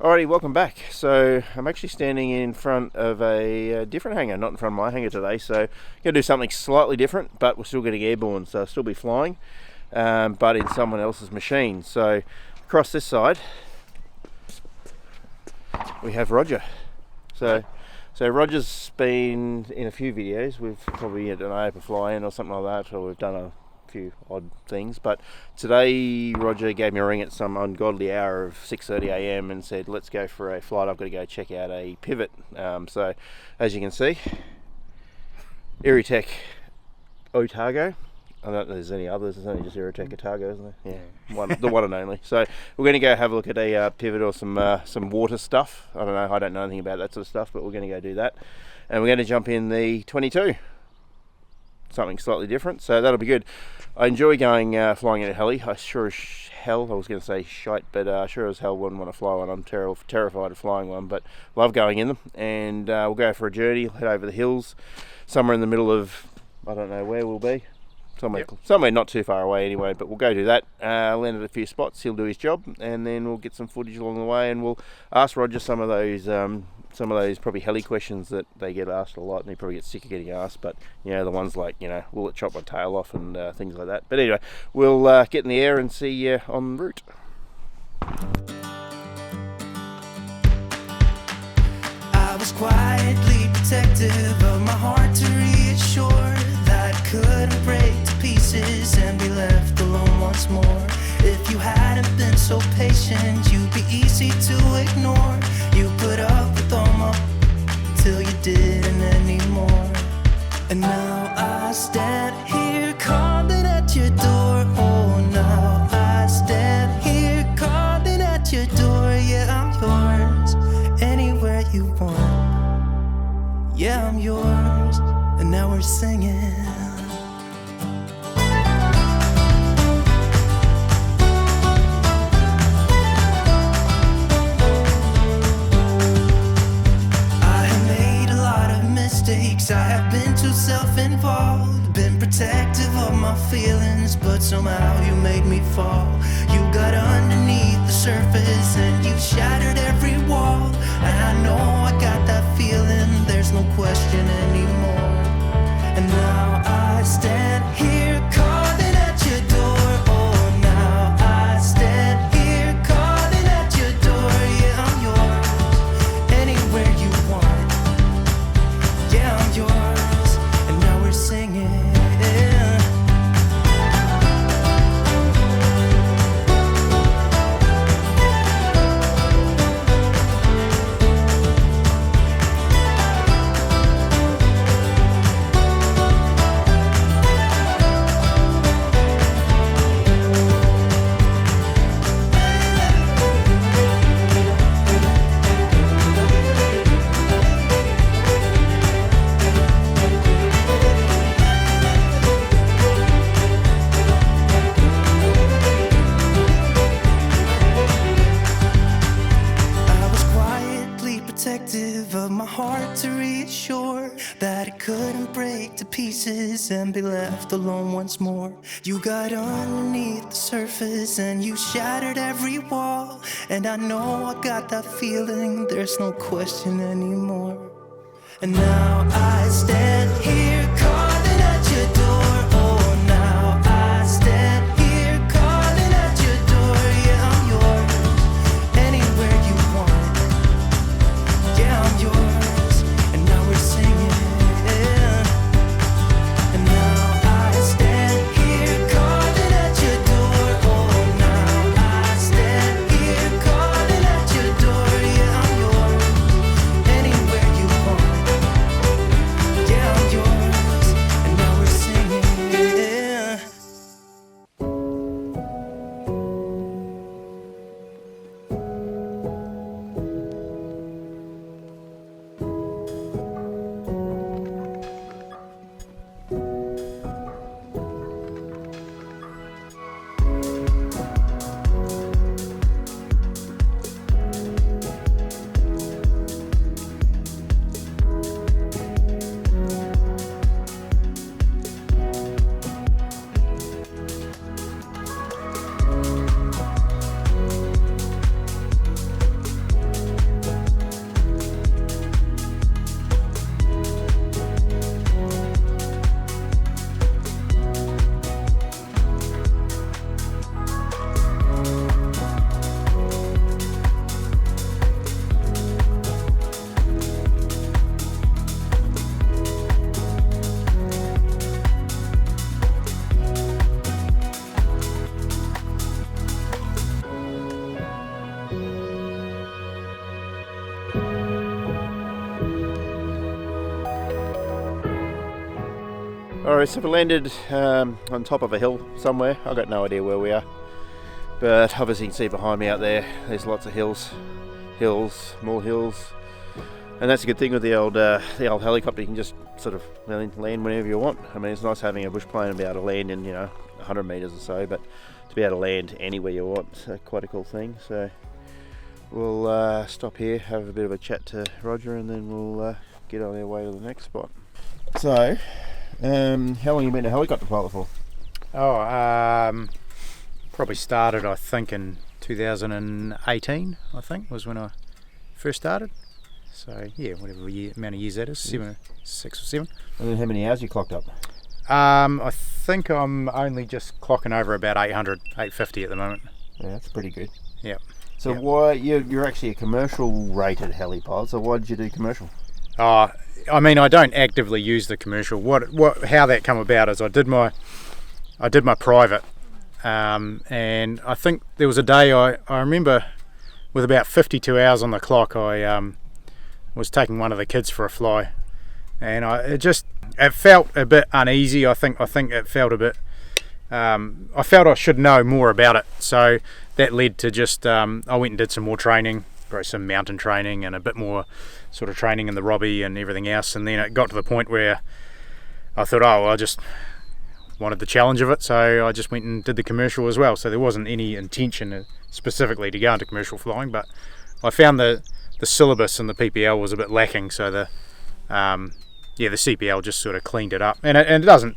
Alrighty, welcome back. So I'm actually standing in front of a different hangar, not in front of my hangar today. So going to do something slightly different, but we're still getting airborne, so I'll still be flying, but in someone else's machine. So across this side, we have Roger. So Roger's been in a few videos. We've probably had an open fly-in or something like that, or we've done a few odd things, but today Roger gave me a ring at some ungodly hour of 6:30 a.m. and said, let's go for a flight. I've got to go check out a pivot. So as you can see, Central Otago. I don't know if there's any others. There's only just Central Otago, isn't there? Yeah, the one and only. So we're going to go have a look at a pivot or some water stuff. I don't know anything about that sort of stuff, but we're going to go do that, and we're going to jump in the 22. Something slightly different, so that'll be good. I enjoy going flying in a heli. I sure as hell, I was going to say shite, but sure as hell wouldn't want to fly one. I'm terrified of flying one, but love going in them. And we'll go for a journey, head over the hills, somewhere in the middle of, I don't know where we'll be, somewhere not too far away anyway, but we'll go do that. Land at a few spots, he'll do his job, and then we'll get some footage along the way, and we'll ask Roger some of those probably heli questions that they get asked a lot, and he probably gets sick of getting asked, but the ones like, will it chop my tail off and things like that. But anyway, we'll get in the air and see you en route. I was quietly protective of my heart to reassure that it couldn't break to pieces and be left alone once more. If you hadn't been so patient, you'd be easy to ignore. You put up with all my till you didn't anymore. And now I stand here calling at your door. Oh, now I stand here calling at your door. Yeah, I'm yours, anywhere you want. Yeah, I'm yours, and now we're singing. I have been too self-involved, been protective of my feelings, but somehow you made me fall. You got underneath the surface and you shattered every wall. And I know I got that feeling, there's no question anymore. And now I stand here calling at your door. Oh, now I stand here calling at your door. Yeah, I'm yours, anywhere you want. Yeah, I'm yours, and now we're singing. Of my heart to reassure that it couldn't break to pieces and be left alone once more. You got underneath the surface and you shattered every wall. And I know I got that feeling, there's no question anymore. And now I stand here calling at your door. Oh, now I stand here calling at your door. Yeah, I'm yours, anywhere you want. Yeah, I'm yours, and now we're singing. And now I stand here calling at your door. Oh, now I stand here calling at your door. Yeah, I'm yours, anywhere you want. Yeah, I'm yours. So we landed on top of a hill somewhere. I've got no idea where we are, but obviously you can see behind me out there, there's lots of hills, more hills, and that's a good thing with the old helicopter. You can just sort of land whenever you want. I mean, it's nice having a bush plane and be able to land in 100 metres or so, but to be able to land anywhere you want, so quite a cool thing. So we'll stop here, have a bit of a chat to Roger, and then we'll get on our way to the next spot. So, how long have you been a helicopter pilot for? Probably started, I think, in 2018, I think, was when I first started. So, yeah, whatever amount of years that is, 6 or 7. And then how many hours you clocked up? I think I'm only just clocking over about 850 at the moment. Yeah, that's pretty good. Yeah. So why, you're actually a commercial rated heli pilot, so why did you do commercial? I mean, I don't actively use the commercial. How that come about is I did my private, and I think there was a day I remember with about 52 hours on the clock. I was taking one of the kids for a fly, and it felt a bit uneasy. I think it felt a bit. I felt I should know more about it, so that led to just I went and did some more training, some mountain training, and a bit more sort of training in the Robbie and everything else. And then it got to the point where I thought, I just wanted the challenge of it, so I just went and did the commercial as well. So there wasn't any intention specifically to go into commercial flying, but I found the syllabus and the PPL was a bit lacking, so the CPL just sort of cleaned it up, and it doesn't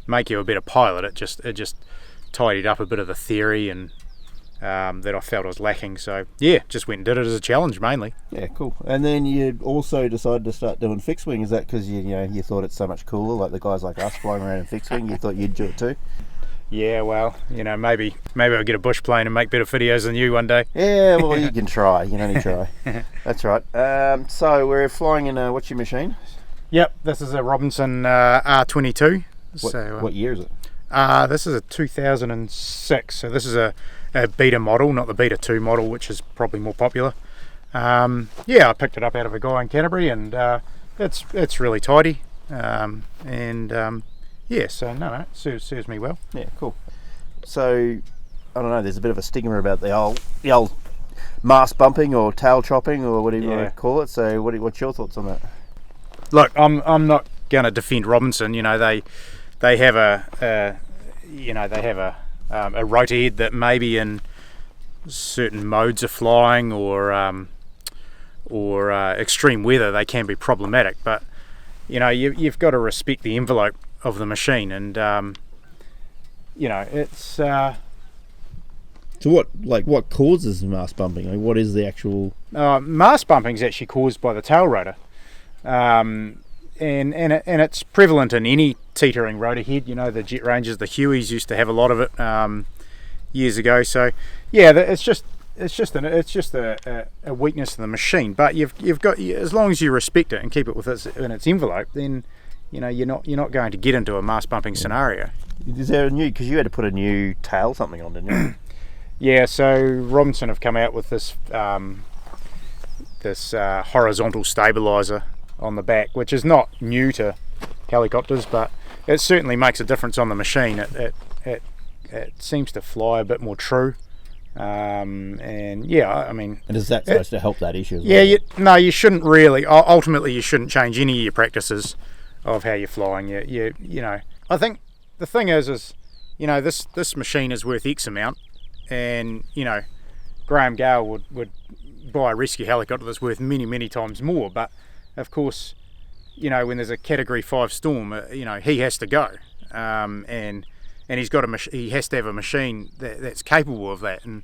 make you a better pilot. It just tidied up a bit of the theory and that I felt I was lacking. So yeah, just went and did it as a challenge mainly. Yeah, cool. And then you also decided to start doing fixed wing. Is that because you thought it's so much cooler, like the guys like us flying around in fixed wing? You thought you'd do it too? Yeah, well, maybe I'll get a bush plane and make better videos than you one day. Yeah, well, you can try. You can only try. That's right. So we're flying in what's your machine? Yep, this is a Robinson R22. What year is it? This is a 2006, so this is a beta model, not the beta 2 model, which is probably more popular. I picked it up out of a guy in Canterbury, and it's really tidy, so no, it serves me well. Yeah, cool. So I don't know, there's a bit of a stigma about the old mast bumping or tail chopping or whatever you want to call it. So what's your thoughts on that? Look, I'm not going to defend Robinson. They have a rotor head that maybe in certain modes of flying or extreme weather they can be problematic. But you've got to respect the envelope of the machine, and it's. So what causes mast bumping? Like, what is the actual? Mast bumping is actually caused by the tail rotor. And it's prevalent in any teetering rotor head. The Jet Rangers, the Hueys used to have a lot of it years ago. So yeah, it's just a weakness of the machine. But you've got, as long as you respect it and keep it in its envelope, then you're not going to get into a mast bumping scenario. Is there because you had to put a new tail something on, didn't you? Yeah. So Robinson have come out with this horizontal stabilizer on the back, which is not new to helicopters, but it certainly makes a difference on the machine. It seems to fly a bit more true, and is that supposed to help that issue as well? Yeah, you shouldn't really. Ultimately, you shouldn't change any of your practices of how you're flying. I think the thing is this machine is worth X amount, and Graham Gale would buy a rescue helicopter that's worth many times more, but of course, when there's a Category 5 storm, he has to go, and he has to have a machine that's capable of that. And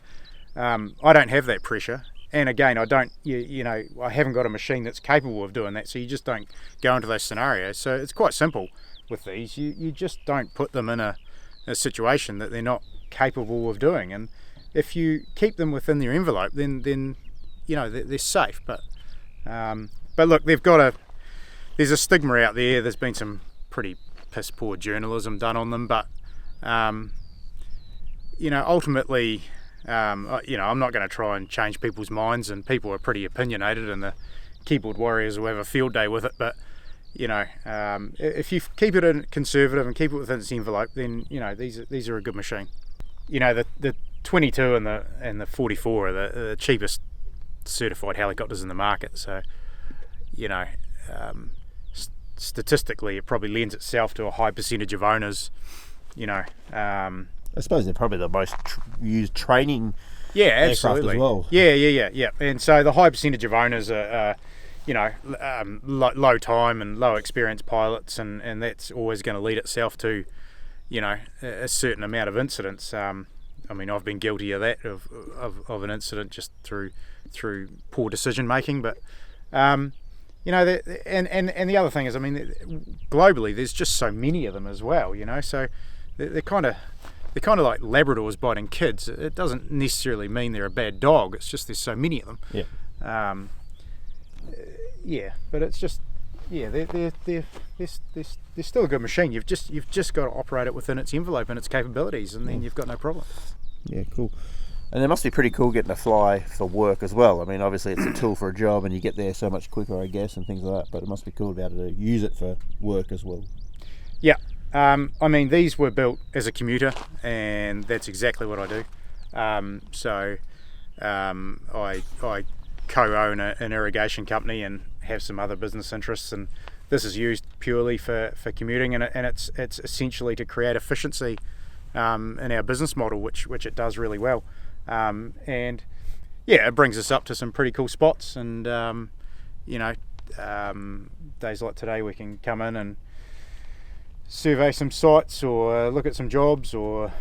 I don't have that pressure. And again, I haven't got a machine that's capable of doing that. So you just don't go into those scenarios. So it's quite simple with these. You just don't put them in a situation that they're not capable of doing. And if you keep them within their envelope, then they're safe. But look, there's a stigma out there. There's been some pretty piss poor journalism done on them, but ultimately, I'm not going to try and change people's minds, and people are pretty opinionated, and the keyboard warriors will have a field day with it. But if you keep it in conservative and keep it within its envelope, then these are a good machine. The 22 and the 44 are the cheapest certified helicopters in the market. So, statistically, it probably lends itself to a high percentage of owners. I suppose they're probably the most used training. Yeah, aircraft absolutely. as well. Yeah. And so the high percentage of owners are low time and low experienced pilots, and that's always going to lead itself to, a certain amount of incidents. I've been guilty of that, of an incident just through poor decision making. But and the other thing is, globally there's just so many of them as well. So they're kind of like Labradors biting kids. It doesn't necessarily mean they're a bad dog. It's just there's so many of them. But it's just they're still a good machine. You've just got to operate it within its envelope and its capabilities, and then you've got no problem. Yeah, cool. And it must be pretty cool getting to fly for work as well. Obviously it's a tool for a job, and you get there so much quicker, I guess, and things like that. But it must be cool to be able to use it for work as well. Yeah. These were built as a commuter, and that's exactly what I do. I co-own an irrigation company and have some other business interests, and this is used purely for commuting, and it's essentially to create efficiency in our business model, which it does really well. It brings us up to some pretty cool spots, and days like today we can come in and survey some sites or look at some jobs or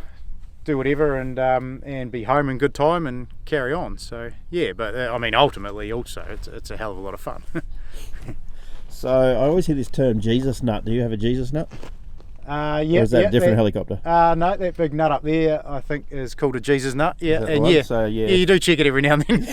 do whatever, and be home in good time and carry on. So but ultimately also it's a hell of a lot of fun. So I always hear this term Jesus nut. Do you have a Jesus nut? Or is that a different helicopter? No, that big nut up there I think is called a Jesus nut. Yeah, and you do check it every now and then.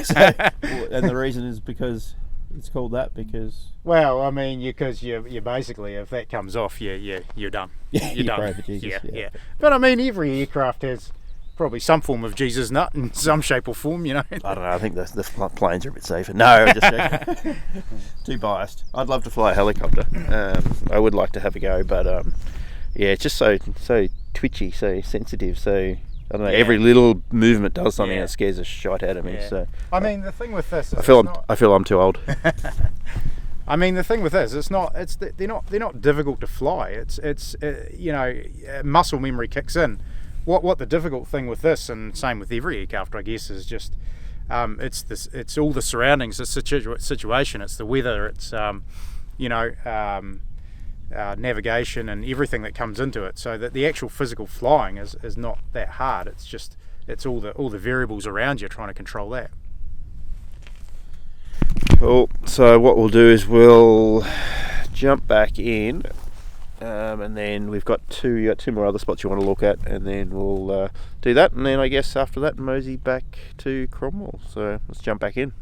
And the reason is because it's called that because because you basically, if that comes off, you're done. You're done. Pray for Jesus, yeah. But every aircraft has probably some form of Jesus nut in some shape or form. I don't know. I think the planes are a bit safer. No, I'm just joking. Too biased. I'd love to fly a helicopter. I would like to have a go, but it's just so twitchy, so sensitive, so. I don't know. Every little movement does something that scares the shite out of me. So the thing with this, is I feel I'm too old. The thing with this, they're not difficult to fly. It's muscle memory kicks in. What the difficult thing with this, and same with every aircraft, I guess, is just it's all the surroundings, the situation. It's the weather. It's navigation and everything that comes into it, so that the actual physical flying is not that hard. It's all the variables around you trying to control that. Cool. So what we'll do is we'll jump back in, and then you got two more other spots you want to look at, and then we'll do that, and then I guess after that mosey back to Cromwell. So let's jump back in.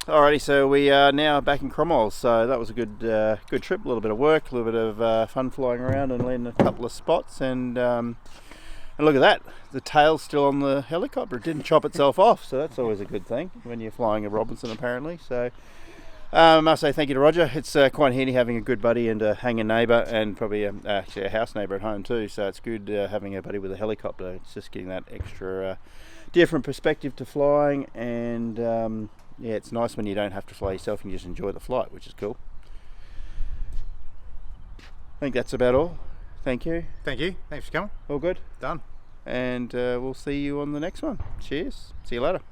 Alrighty, so we are now back in Cromwell, so that was a good good trip, a little bit of work, a little bit of fun flying around and landing a couple of spots, and look at that, the tail's still on the helicopter. It didn't chop itself off, so that's always a good thing when you're flying a Robinson apparently. So I must say thank you to Roger. It's quite handy having a good buddy and a hanging neighbour, and probably actually a house neighbour at home too, so it's good having a buddy with a helicopter. It's just getting that extra different perspective to flying, and yeah, it's nice when you don't have to fly yourself and you just enjoy the flight, which is cool. I think that's about all. Thank you. Thank you. Thanks for coming. All good. Done. And we'll see you on the next one. Cheers. See you later.